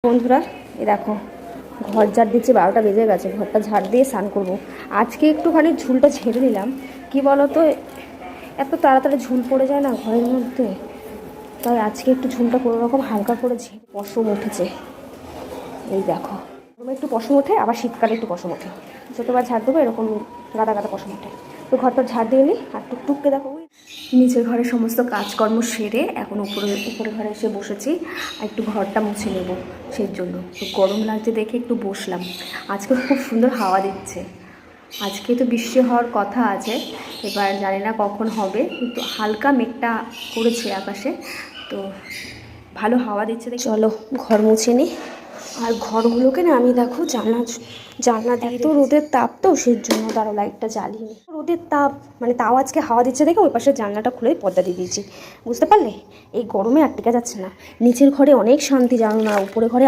বন্ধুরা এ দেখো ঘর ঝাড় দিচ্ছে, 12টা বেজে গেছে। ঘরটা ঝাড় দিয়ে স্নান করবো। আজকে একটুখানি ঝুলটা ঝেড়ে নিলাম। কি বলো তো, এত তাড়াতাড়ি ঝুল পড়ে যায় না ঘরের মধ্যে, তাই আজকে একটু ঝুলটা কোনো রকম হালকা করে ঝেড়ে পশম উঠেছে। এই দেখো গরমে একটু পশম ওঠে, আবার শীতকালে একটু পশম ওঠে। যতবার ঝাড় দেবো এরকম গাদা গাদা পশম ওঠে। তো ঘরটা ঝাড় দিয়ে নিই। আর টুকটুককে দেখো নিচের ঘরের সমস্ত কাজকর্ম সেরে এখন উপরে ঘরে এসে বসেছি। আর একটু ঘরটা মুছে নেব, সেই জন্য তো গরম লাগছে দেখে একটু বসলাম। আজকে খুব সুন্দর হাওয়া দিচ্ছে। আজকে তো বৃষ্টি হওয়ার কথা আছে, এবার জানি না কখন হবে, কিন্তু হালকা মেঘটা করেছে আকাশে, তো ভালো হাওয়া দিচ্ছে দেখে। চলো ঘর মুছে নিই। আর ঘরগুলোকে না আমি দেখো জানলা দিয়ে, তো রোদের তাপ তো সেই জন্য তারও লাইটটা জ্বালিয়ে নিই। রোদের তাপ মানে তাও আজকে হাওয়া দিচ্ছে দেখে ওই পাশে জানলাটা খুলে পর্দা দিয়ে দিয়েছি। বুঝতে পারলে, এই গরমে আর টিকা যাচ্ছে না। নিচের ঘরে অনেক শান্তি, জানো না, উপরে ঘরে